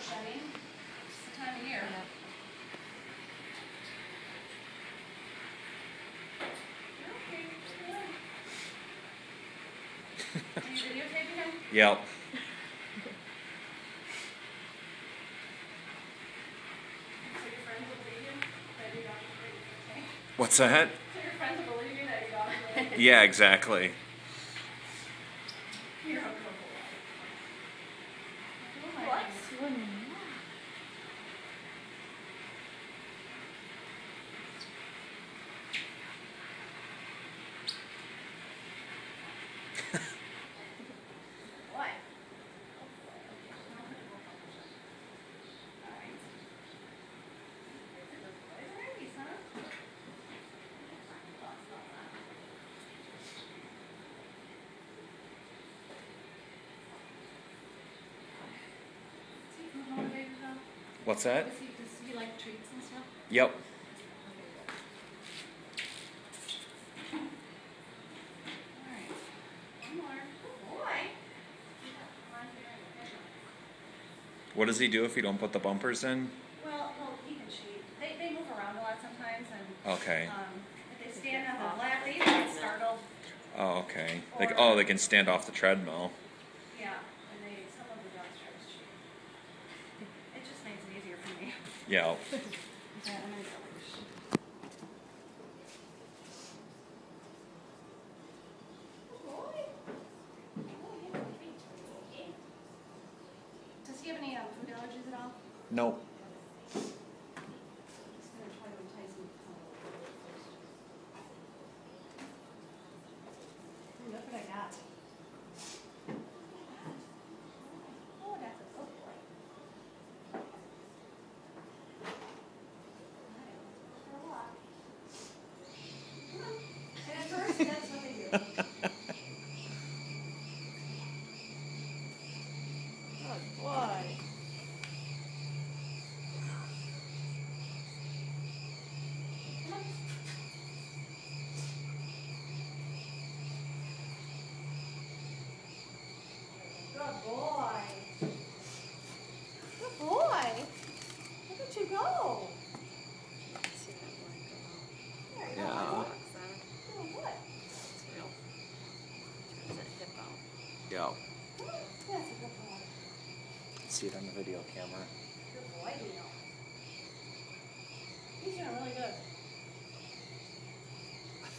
shedding. It's the time of year. Are you videotaping him? Yep. So your friends will believe you that you got it, okay? What's that? So your friends will believe you that you got it. Yeah, exactly. You're uncomfortable. What? What? What's that? Does he like treats and stuff? Yep. Alright. One more. Good boy. What does he do if you don't put the bumpers in? Well, he can cheat. They move around a lot sometimes, and Okay. if they stand on the lap, they either get startled. Oh, okay. Or- They can stand off the treadmill. Yeah, and some of the dogs try to cheat. It just makes it easier for me. Yeah. Okay, I'm gonna go. Does he have any food allergies at all? Nope. Just gonna try to entice him. Ooh, look what I got. Oh, that's a good boy. For a walk. Come on. And at first, that's what they do. Oh, boy. Good boy. Good boy. Look at you go. There you go. Yeah. Doing good. Yeah. That's a good boy. See it on the video camera. Good boy, Dino. He's doing really good.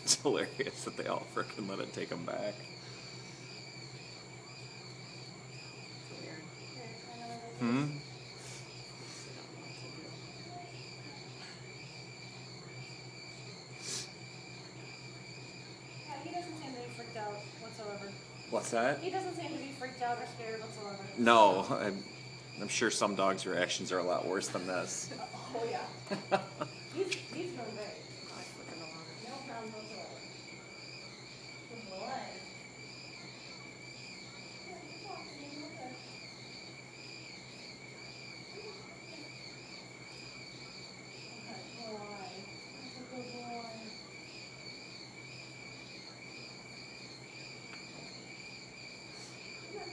It's hilarious that they all frickin' let it take him back. Here, try another one. Hmm? Yeah, he doesn't seem to be freaked out whatsoever. What's that? He doesn't seem to be freaked out or scared whatsoever. No. I'm sure some dogs' reactions are a lot worse than this. Oh, yeah. He's doing great. No problem whatsoever. Good boy. Yeah, keep walking. He's real good. Good boy. That's a good boy. Come on.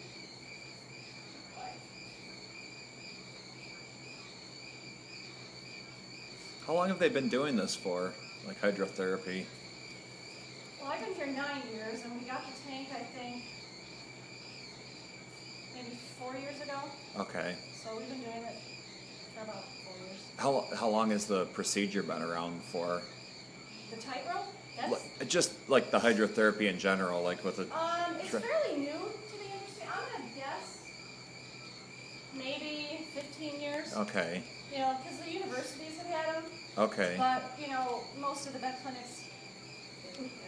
Boy. How long have they been doing this for? Like hydrotherapy? Well, I've been here 9 years, and we got the tank, I think, maybe 4 years ago. Okay. So we've been doing it for about 4 years. How long has the procedure been around for? The tightrope? That's Just like the hydrotherapy in general, like with a. it's fairly new to the industry. I'm gonna guess maybe 15 years. Okay. You know, because the universities have had them, Okay. but you know, most of the vet clinics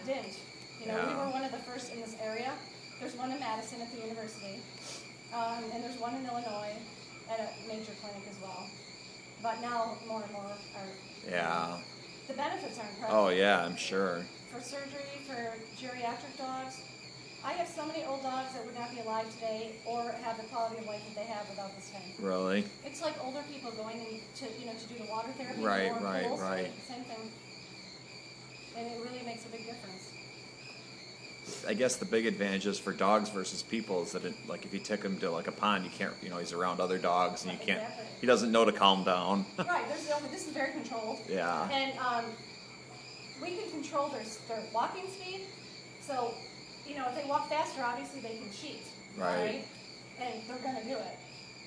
didn't. You know, we Yeah. were one of the first in this area. There's one in Madison at the university, and there's one in Illinois at a major clinic as well. But now more and more are. Yeah. The benefits are incredible. Oh yeah, I'm sure. For surgery, for geriatric dogs. I have so many old dogs that would not be alive today or have the quality of life that they have without this tank. Really? It's like older people going in to do the water therapy Right, or right, pools. right. Same thing. And it really makes a big difference. I guess the big advantage is for dogs versus people is that like if you take him to like a pond, you can't, he's around other dogs and you can't. Exactly. He doesn't know to calm down. Right. This is very controlled. Yeah. And we can control their walking speed. So, if they walk faster, obviously they can cheat. Right. And they're going to do it.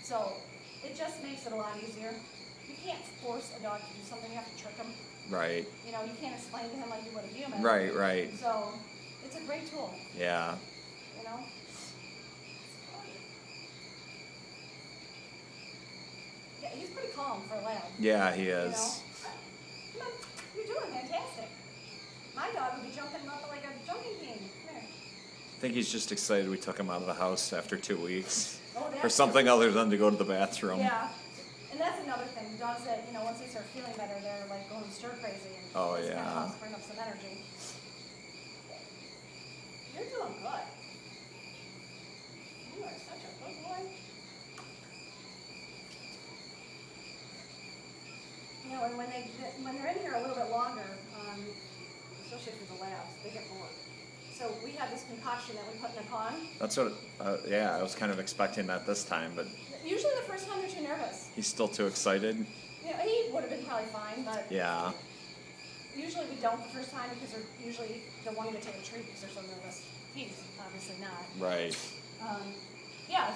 So it just makes it a lot easier. You can't force a dog to do something. You have to trick him. Right. You can't explain to him like you would a human. Right. Right. So it's a great tool. Yeah. Yeah, he's pretty calm for a lab. Yeah, he is. You're doing fantastic. My dog would be jumping up like a jumping king. Come here. I think he's just excited we took him out of the house after 2 weeks. Oh, For something other than to go to the bathroom. Yeah. And that's another thing. The dogs that, once they start feeling better, they're like going stir crazy. And Oh, this kind of yeah. helps bring up some energy. You're doing good. You are such a good boy. And when they're in here a little bit longer, especially for the labs, they get bored. So we have this concoction that we put in a pond. That's what, I was kind of expecting that this time, but Usually the first time they're too nervous. he's still too excited. He would have been probably fine, but Yeah. usually we don't the first time because they're usually the one to take a treat because they're so nervous. He's obviously not. Right.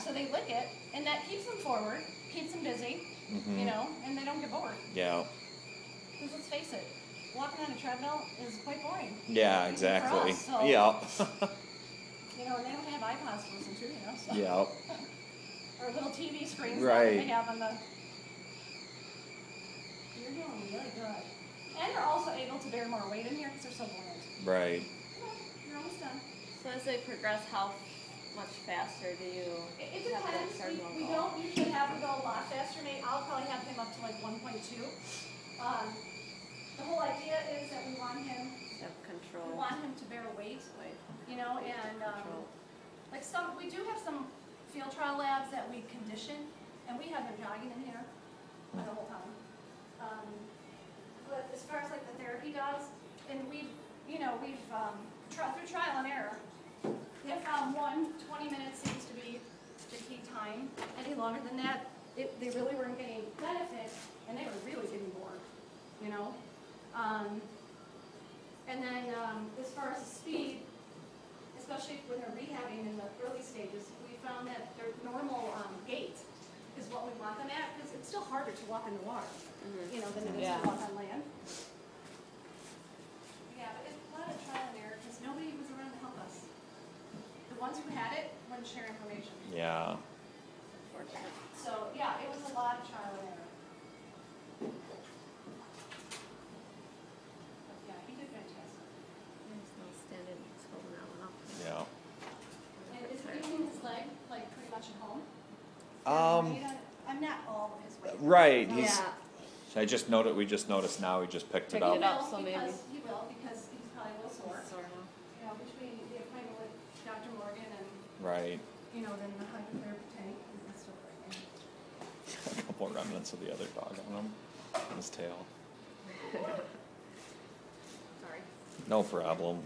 So they lick it, and that keeps them forward, keeps them busy, Mm-hmm. and they don't get bored. Yeah. Because let's face it, walking on a treadmill is quite boring. Yeah, Even exactly. for us, so, Yeah. And they don't have iPods to listen to, so. Yeah. Or little TV screens Right. that they have on the. You're doing really good. And they're also able to bear more weight in here because they're so buoyant. Right. You're almost done. So as they progress, how much faster do you It have that depends. cardinal We goal? don't usually have him go a lot faster. I'll probably have him up to like 1.2. The whole idea is that we want him Have control. to bear weight, and Control. like we do have some field trial labs that we condition, and we have them jogging in here the whole time. But as far as like the therapy dogs, and we've through trial and error, we have found 20 minutes seems to be the key time. Any longer than that, they really weren't getting benefit, and they were really getting bored, And then as far as the speed, especially when they're rehabbing in the early stages, we found that their normal gait is what we want them at, because it's still harder to walk in the water, than it is to walk on land. Yeah, but it's a lot of trial and error, because nobody was around to help us. The ones who had it wouldn't share information. Yeah. So, yeah, it was a lot of trial and error. But yeah, he did fantastic. There's no standing, just holding that one up. Yeah. And is he using his leg, like, pretty much at home? I'm not all of his weight. Right. So- He's. Yeah. I just noted. We just noticed now. We just picked it Picked up. it up. So maybe- He will, because he's probably a little sore. Sort of. Between the appointment with Dr. Morgan and, Right. then the hydrotherapy tank and stuff like that. A couple remnants of the other dog on him, on his tail. Sorry. No problem.